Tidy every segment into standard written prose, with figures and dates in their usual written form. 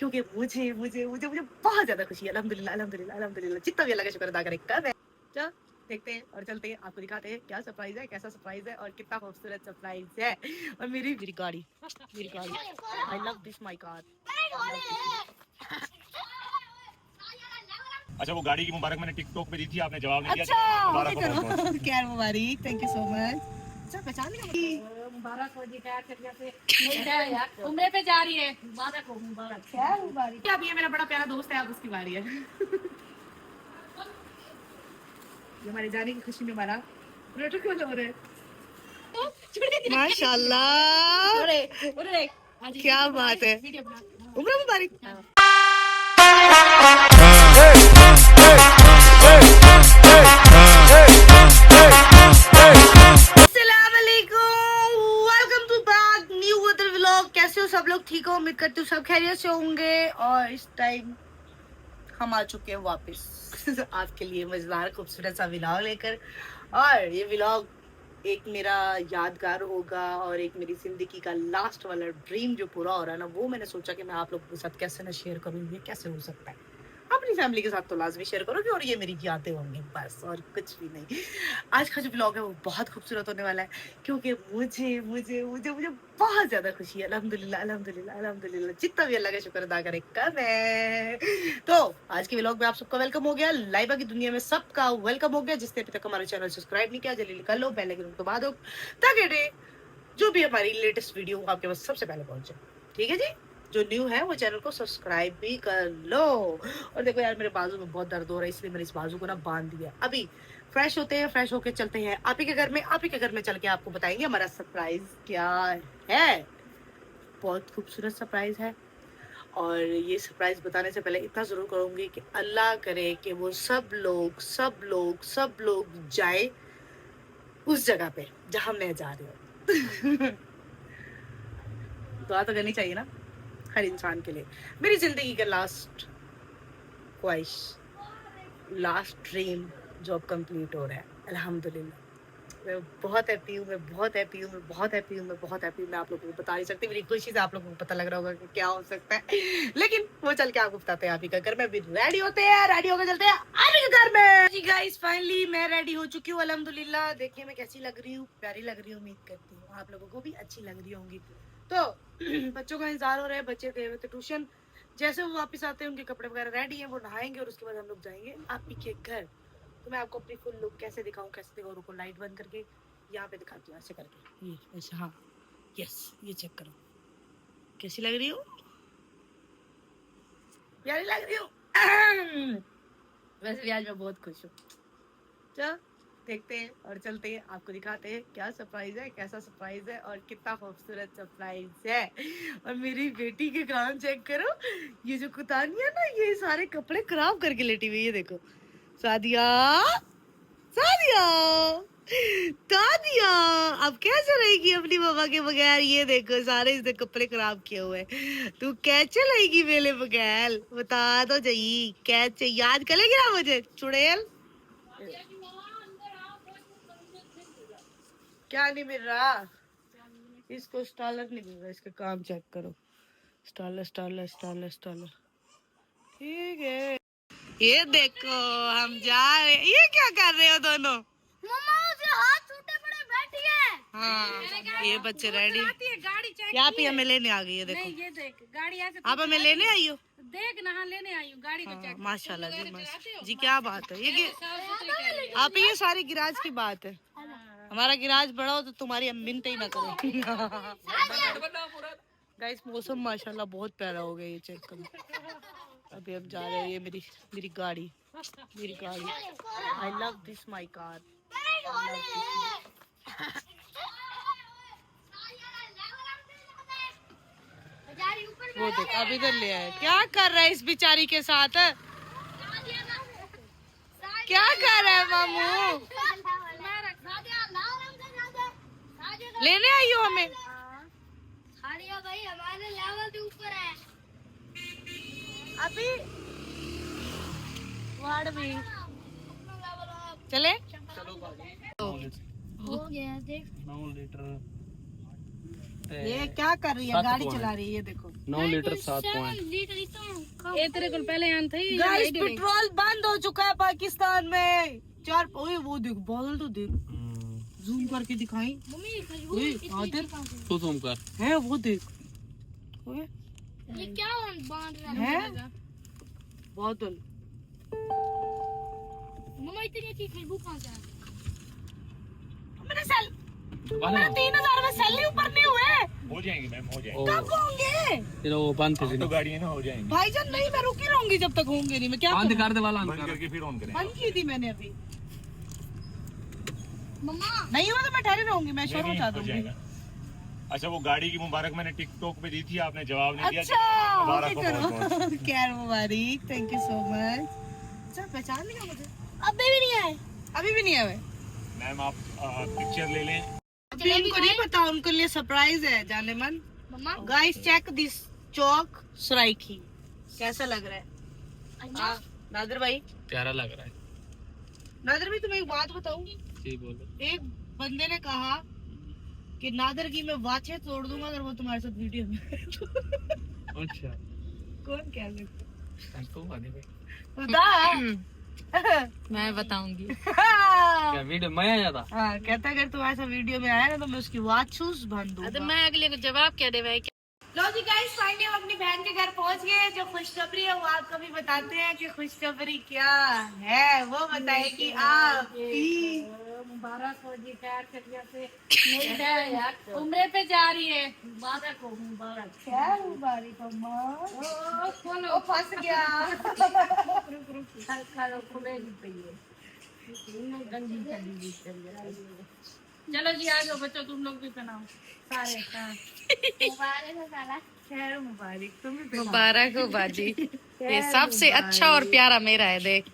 क्योंकि मुझे मुझे मुझे मुझे बहुत ज्यादा खुशी है। अल्हम्दुलिल्लाह अल्हम्दुलिल्लाह अल्हम्दुलिल्लाह, जितना भी अल्लाह का शुक्र अदा करे कम है। चलो देखते हैं और चलते हैं, आपको दिखाते हैं क्या सरप्राइज है, कैसा सरप्राइज है और कितना खूबसूरत सरप्राइज है। और मेरी गाड़ी I love this my car. अच्छा, वो गाड़ी की मुबारक मैंने टिकटॉक पे दी थी, आपने जवाब नहीं दिया। अच्छा मुबारक हो बहुत बहुत। क्या मुबारक, थैंक यू सो मच। अच्छा पहचान लिया, मुबारक हो जी, क्या यार उम्र पे जा रही है, मुबारक हो, मुबारक। क्या मुबारक। अब ये मेरा बड़ा प्यारा दोस्त है, अब उसकी बारी है। ये हमारे जाने की खुशी में हमारा प्रोटोकॉल हो रहा है। माशाल्लाह, क्या बात है। उम्र मुबारक। कैसे हो सब लोग, ठीक हो? उम्मीद करती हूँ सब खैरियत से होंगे। और इस टाइम हम आ चुके हैं वापस आपके लिए मजेदार खूबसूरत सा व्लॉग लेकर। और ये व्लॉग एक मेरा यादगार होगा और एक मेरी जिंदगी का लास्ट वाला ड्रीम जो पूरा हो रहा है ना, वो मैंने सोचा कि मैं आप लोगों के साथ कैसे ना शेयर करूँ। ये कैसे हो सकता है, अपनी फैमिली के साथ तो लाजमी शेयर करोगे और ये मेरी यादें होंगी, बस और कुछ भी नहीं। आज का जो ब्लॉग है वो बहुत खूबसूरत होने वाला है, क्योंकि मुझे मुझे मुझे मुझे बहुत ज्यादा खुशी है। अल्हम्दुलिल्लाह अल्हम्दुलिल्लाह अल्हम्दुलिल्लाह, जितना भी अल्लाह का शुक्र अदा करे कम है। तो आज के व्लॉग में आप सबका वेलकम हो गया, लाइबा की दुनिया में सबका वेलकम हो गया। जिसने अभी तक हमारा चैनल सब्सक्राइब नहीं किया जल्दी कर लो, बेल आइकन दबा दो ताकि जो भी हमारी लेटेस्ट वीडियो आपके पास सबसे पहले पहुंचे। ठीक है जी, जो न्यू है वो चैनल को सब्सक्राइब भी कर लो। और देखो यार, मेरे बाजू में बहुत दर्द हो रहा है, इसलिए मैंने इस बाजू को ना बांध दिया। अभी फ्रेश होते हैं, फ्रेश होके चलते हैं आप ही के घर में। आप ही के घर में चल के आपको बताएंगे हमारा सरप्राइज क्या है। बहुत खूबसूरत सरप्राइज है। और ये सरप्राइज बताने से पहले इतना जरूर करूंगी कि अल्लाह करे कि वो सब लोग जाए उस जगह पे जहां मैं जा रही हूँ। दुआ तो करनी चाहिए ना हर इंसान के लिए। मेरी जिंदगी का लास्ट ख्वाहिश, लास्ट ड्रीम जो अब कंप्लीट हो रहा है अल्हम्दुलिल्लाह। मैं बहुत हैप्पी हूँ, मैं बहुत हैप्पी हूँ, मैं बहुत हैप्पी हूँ, मैं बहुत हैप्पी हूँ। मैं आप लोगों को बता नहीं सकती, मेरी खुशी से आप लोगों को पता लग रहा होगा कि क्या हो सकता है, लेकिन वो चल के आपको बताते हैं। आप ही का घर में अभी रेडी होते हैं, रेडी होकर चलते हैं आप ही के घर में। जी गाइस, फाइनली मैं रेडी हो चुकी हूँ अल्हम्दुलिल्लाह। देखिए मैं कैसी लग रही हूँ, प्यारी लग रही हूँ। उम्मीद करती हूँ आप लोगों को भी अच्छी लग रही होंगी। तो बच्चों का इंतजार हो रहा है, बच्चे गए हुए थे ट्यूशन। जैसे वो वापस आते हैं, उनके कपड़े वगैरह रेडी हैं, वो नहाएंगे और उसके बाद हम लोग जाएंगे आप ही के घर। तो मैं आपको अपनी फुल लुक कैसे दिखाऊं, कैसे दिखाऊं, रुको लाइट बंद करके यहाँ पे दिखाती हूँ ऐसे करके। ये ऐसे, हाँ यस, ये चेक करो कैसी लग रही हूँ, प्यारी लग रही हूँ। वैसे भी आज मैं बहुत खुश हूँ। चलो देखते हैं और चलते हैं, आपको दिखाते हैं क्या सरप्राइज है, कैसा सरप्राइज है और कितना खूबसूरत सरप्राइज है। और मेरी बेटी के काम चेक करो, ये जो कुतानी है ना, ये सारे कपड़े खराब करके लेटी हुई है। देखो सादिया, सादिया, दादिया अब कैसे रहेगी अपनी मामा के बगैर। ये देखो सारे इसने कपड़े खराब किए हुए। तू कैसे रहेगी मेरे बगैर, बता तो सही, कैसे याद करेगी ना मुझे चुड़ैल। क्या नहीं मिल रहा इसको, स्टॉलर नहीं मिल रहा, इसका काम चेक करो। स्टॉलर स्टॉलर स्टॉलर स्टॉलर, ठीक है। ये देखो हम जा रहे, ये क्या कर रहे हो दोनों? मम्मा उसे हाथ छूटे पड़े बैठी है। हाँ ये बच्चे रेडी, गाड़ी चेक यहाँ पे हमें लेने आ गई है। देखो नहीं, ये देख गाड़ी ऐसे आप हमें लेने आई हो। देख ना, हाँ लेने आई हूँ गाड़ी को चेक। माशाल्लाह जी, माशाल्लाह जी, क्या बात है। ये आप ये सारी गिराज की बात है। हमारा गिराज बड़ा हो तो तुम्हारी मिन्नत ही ना करो। गाइस मौसम माशाल्लाह बहुत प्यारा हो गया, ये चेक करो। अभी हम जा रहे हैं, ये मेरी गाड़ी, मेरी गाड़ी I love this my car. वो देख अब इधर ले आए, क्या कर रहा है इस बिचारी के साथ, क्या कर रहा है मामू? लेने आई हो हमें? भाई हमारे लेवल के ऊपर है अभी वार्ड में चले। हो गया देख। 9 लीटर ये क्या कर रही है, गाड़ी चला रही है, ये देखो 9 लीटर 7 पॉइंट। ये तेरे को पहले आन था गाइस पेट्रोल बंद हो चुका है पाकिस्तान में। चार ओए वो देख बादल तो देख, जूम करके दिखाई। ओए आदर तू जूम कर। है वो देख, ओए ये क्या बांध रहा है बादल। मम्मा इतनी अच्छी खुशबू कहाँ से आ रही मेरे सेल मेरे 3000 में सेल ही ऊपर नहीं हुए। हो जाएंगे मैम, हो जाएंगे। कब होंगे तेरा वो बंद थे तो गाड़ी है ना, हो जाएंगे। भाईजान? नहीं मैं रुकी रहूंगी जब तक होंगे नहीं। मैं क्या बंद करूं? कर दे वाला बंद करके फिर ऑन करें। बंद की थी मैंने अभी। मम्मा नहीं हुआ तो मैं ठहरी रहूंगी, मैं शोर नहीं, मचा हो दूंगी। जाएगा। अच्छा वो गाड़ी की मुबारक मैंने टिकटॉक पे दी थी, आपने जवाब नहीं दिया। अच्छा मुबारक ओके हो बहुत बहुत। करो। खैर मुबारक, थैंक यू सो मच। अच्छा पहचान लिया मुझे? अबे भी नहीं आए अभी भी नहीं आए। मैम आप पिक्चर ले लें। अभी उनको नहीं पता, उनके लिए सरप्राइज है जाने मन। मम्मा गाइस चेक दिस चौक सराइकी, कैसा लग रहा है? हाँ नादिर भाई, प्यारा लग रहा है। नादिर भाई तुम्हें एक बात बताऊं। जी बोलो। एक बंदे ने कहा कि नादिर की मैं वाचे तोड़ दूंगा अगर वो तुम्हारे साथ वीडियो में। अच्छा कौन कह सकता तो वादे भाई बता। मैं बताऊंगी। क्या वीडियो मैं आया था? हाँ कहता अगर तुम्हारे साथ वीडियो में आया ना तो मैं उसकी वाच चूस भन दूंगा। तो मैं अगले को जवाब क्या दे भाई? लो जी गाइस फाइनली हम अपनी बहन के घर पहुंच गए। जो खुशखबरी है वो आपको भी बताते हैं कि खुशखबरी क्या है, वो बताएगी आप। मुबारक हो जी, प्यार करिए से नहीं है यार, उम्र पे जा रही है। मुबारक हो, मुबारक। क्या मुबारक अम्मा? ओ खोलो, ओ फंस गया। रुक रुक खा खुले जी पे गंदी गंदी चलो जी आ जाओ बच्चों, तुम लोग भी पहनाओ सारे। हाँ मुबारक हो साला। खैर मुबारक, तुम भी मुबारक हो बाजी, ये सबसे अच्छा और प्यारा मेरा है। देख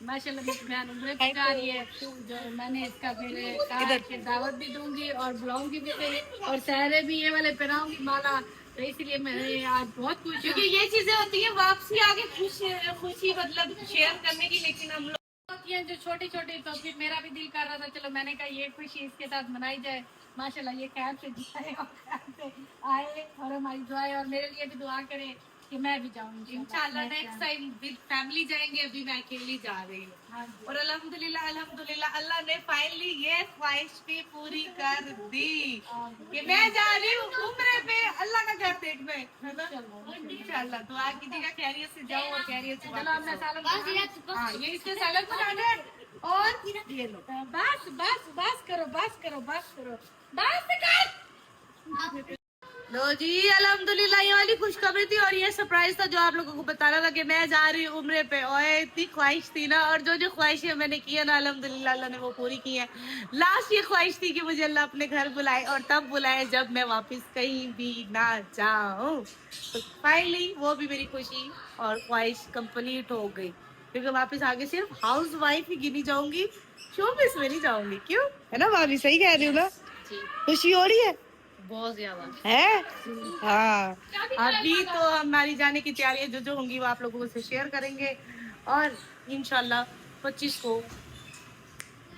माशाल्लाह मेरी बहन उम्र पे जा रही है, जो मैंने इसका फिर कहा कि दावत भी दूंगी और बुलाऊंगी भी और सहरे भी ये वाले पहनाऊंगी माला। तो इसलिए मैं आज बहुत खुश हूँ, क्योंकि ये चीजें होती है वापसी आगे खुशी मतलब शेयर करने की, लेकिन हम लोग होती हैं जो छोटी छोटी। तो फिर मेरा भी दिल कर रहा था चलो मैंने कहा ये खुशी इसके साथ मनाई जाए। माशाल्लाह ये खैर से जाए और खैर से आए और हमारी दुआएं और मेरे लिए भी दुआ करें कि मैं भी जाऊंगी इंशाल्लाह नेक्स्ट टाइम विद फैमिली जाएंगे। अभी मैं अकेली जा रही हूँ। हाँ जी। और अल्हम्दुलिल्लाह अल्हम्दुलिल्लाह अल्लाह ने फाइनली ये ख्वाहिश भी पूरी कर दी कि मैं जा रही हूँ उम्रे पे अल्लाह का घर देखने, है ना? इंशाल्लाह दुआ कीजिएगा खैरियत से जाऊँ और खैरियत से चलो अब मैं सालन हाँ ये इससे सालन बनाना है। और ये लो बस बस बस करो बस करो बस करो बस कर। लो जी अल्हम्दुलिल्लाह ये वाली खुशखबरी थी और ये सरप्राइज था जो आप लोगों को बताना था कि मैं जा रही हूँ उम्रे पे। और इतनी ख्वाहिश थी ना, और जो जो ख्वाहिशें मैंने की है ना अल्हम्दुलिल्लाह अल्लाह ने वो पूरी की है। लास्ट ये ख्वाहिश थी कि मुझे अल्लाह अपने घर बुलाए और तब बुलाए जब मैं वापस कहीं भी ना जाऊँ। तो फाइनली वो भी मेरी खुशी और ख्वाहिश कंप्लीट हो गई, क्योंकि वापस आगे सिर्फ हाउस वाइफ ही गिनी जाऊंगी, शोबिस में नहीं जाऊंगी। क्यों, है ना भाभी? सही कह रही हूँ ना? खुशी हो रही है बहुत ज्यादा है। हाँ अभी तो हमारी जाने की तैयारी जो जो होंगी वो आप लोगों से शेयर करेंगे। और इंशाल्लाह 25 को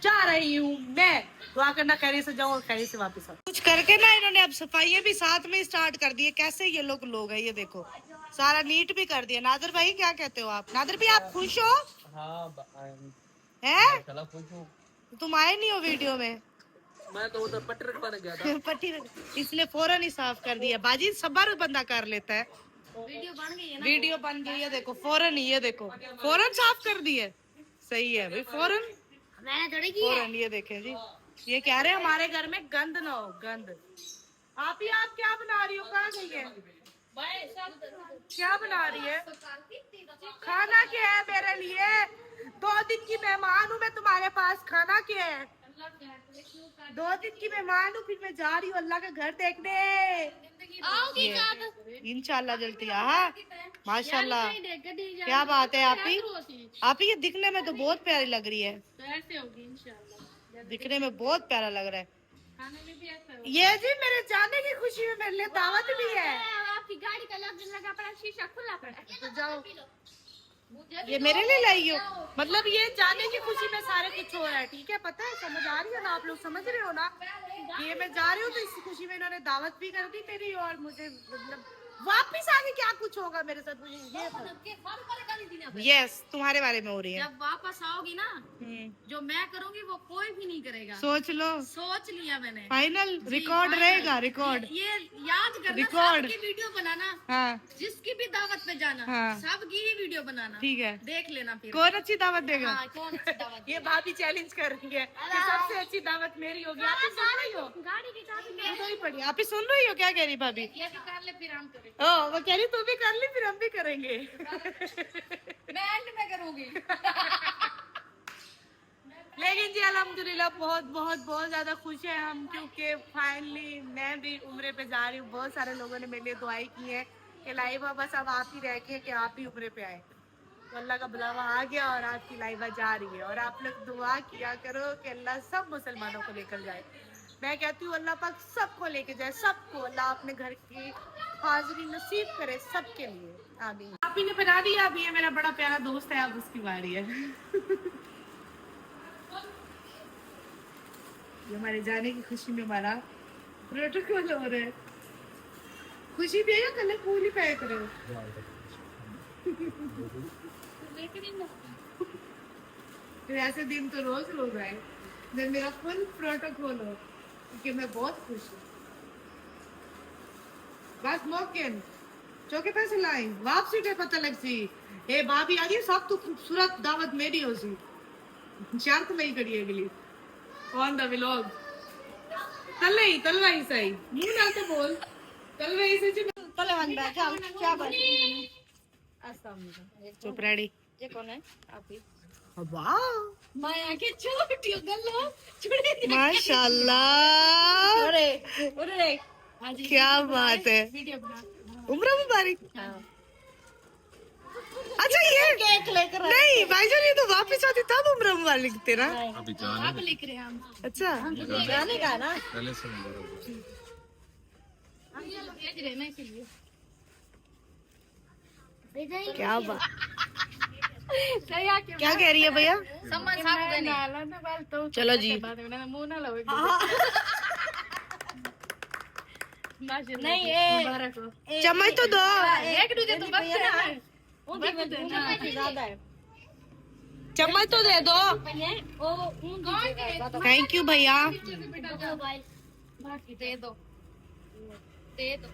जा रही हूँ मैं। दुआ करना खैरियत से जाऊँ और खैरियत से वापस आऊँ। कुछ करके ना इन्होंने अब सफाई भी साथ में स्टार्ट कर दी है। कैसे ये लोग हैं, ये देखो सारा नीट भी कर दिया। नादिर भाई क्या कहते हो आप? नादिर भाई आप खुश हो? हाँ हैं? चला खुश हूँ। तुम आए नहीं हो वीडियो में? मैं तो उधर पटरी पर गया था। पट्टी इसने फौरन ही साफ कर दिया। बाजी सबर बंदा कर लेता है। वीडियो बन गई है ना? वीडियो बन गई है, देखो फौरन ही, ये देखो फौरन साफ कर दी है। सही है भाई, फौरन मैंने थोड़ी की है। फौरन। ये देखे जी, ये कह रहे हैं हमारे घर में गंद ना हो, गंद। आप ही आप क्या बना रही हो? कहाँ गई है? क्या बना रही है? खाना क्या है मेरे लिए? 2 दिन की मेहमान हूँ मैं तुम्हारे पास, खाना क्या है? 2 दिन की मेहमान हूँ, फिर मैं जा रही हूँ अल्लाह का घर देखने। आओगी ये, कब? इंशाल्लाह जल्दी हाँ माशाल्लाह। क्या बात है आप ही ये दिखने में तो बहुत प्यारी लग रही है। तो ऐसे होगी इंशाल्लाह। दिखने में बहुत प्यारा लग रहा है। खाने में भी ऐसा होगा। ये जी मेरे जाने की खुशी में मेरे लिए दावत भी है। आपकी गाड़ी का लॉक लगा पड़ा, शीशा खुला पड़ा। तो जाओ ये मेरे लिए लाई हो? मतलब ये जाने की खुशी में सारे कुछ हो रहा है, ठीक है? पता है, समझ आ रही है ना? आप लोग समझ रहे हो ना? ये मैं जा रही हूँ तो इस खुशी में इन्होंने दावत भी कर दी मेरी, और मुझे मतलब वापिस आगे क्या कुछ होगा मेरे साथ, मुझे ये यस तुम्हारे बारे में हो रही है। जब वापस आओगी ना, जो मैं करूंगी वो कोई भी नहीं करेगा। सोच लो, सोच लिया मैंने। फाइनल जी, रिकॉर्ड final। रहेगा, रिकॉर्ड। ये याद करना, रिकॉर्ड। सबकी वीडियो बनाना, हाँ जिसकी भी दावत पे जाना, हाँ। सबकी ही वीडियो बनाना, ठीक है। देख लेना फिर कौन अच्छी दावत देगा? हाँ, कौन अच्छी दावत ये भाभी चैलेंज कर रही है कि सबसे अच्छी दावत मेरी होगी। आप ही सुन रही हो? गाड़ी की चाबी उधर ही पड़ी। आप ही सुन रही हो क्या कह रही भाभी? ये भी कर ले फिर हम करें। ओ वो कह रही तू भी कर ली, फिर हम भी करेंगे। मैं एंड में करूंगी। लेकिन जी अल्हम्दुलिल्लाह बहुत बहुत बहुत ज्यादा खुश है हम, क्योंकि फाइनली मैं भी उम्रे पे जा रही हूँ। बहुत सारे लोगों ने मेरे लिए दुआई की है कि लाइबा बस अब आप ही रह के कि आप ही उम्रे पे आए। तो अल्लाह का बुलावा आ गया और आपकी लाइबा जा रही है। और आप लोग दुआ किया करो कि अल्लाह सब मुसलमानों को लेकर जाए। मैं कहती हूँ अल्लाह पाक सबको लेके जाए, सबको अल्लाह अपने घर की हाजिरी नसीब करे सबके लिए, आमीन। आप ही ने बना दिया, अभी ये मेरा बड़ा प्यारा दोस्त है, अब उसकी बारी है। ये हमारे जाने की खुशी में हमारा प्रोटोकॉल हो रहा है। खुशी भी है, कल फूल ही पैक करो। फिर ऐसे दिन तो रोज रोज आए जब मेरा फुल प्रोटोकॉल हो, क्योंकि मैं बहुत खुश हूँ। बस मौकेन चौके पैसे लाई वापसी पे पता लग सी ए भाभी आ गई, सब तो खूबसूरत दावत मेरी हो सी शर्त नहीं करी अगली ऑन द व्लॉग। तल रही सही मुंह ना तो बोल, तल रही से तले वन बैठ चल क्या बात। अस्सलाम वालेकुम। चुप रेडी। ये कौन है? आप ही। वाह मैं आके छोटी हो गल्लो छुड़ी। माशाल्लाह, अरे अरे हाँ जी, क्या बात है। वीडियो बना। उम्र मुबारक। हाँ। अच्छा ये केक लेकर नहीं भाईजान, ये तो वापस आती तब उम्र मुबारक लिखते ना। अभी जाने अब लिख रहे हैं हम। अच्छा जाने का ना, पहले से हम ये लोग भेज रहे हैं ना इसीलिए। क्या बात, क्या क्या कह रही है भैया? सम्मान साहब को नहीं। चलो जी। मुंह ना लो नहीं, मुबारक हो। चम्मच तो दो। एक दूजे तो बस है, ज्यादा है, चम्मच तो दे दो। थैंक यू भैया। दे दो दे दो।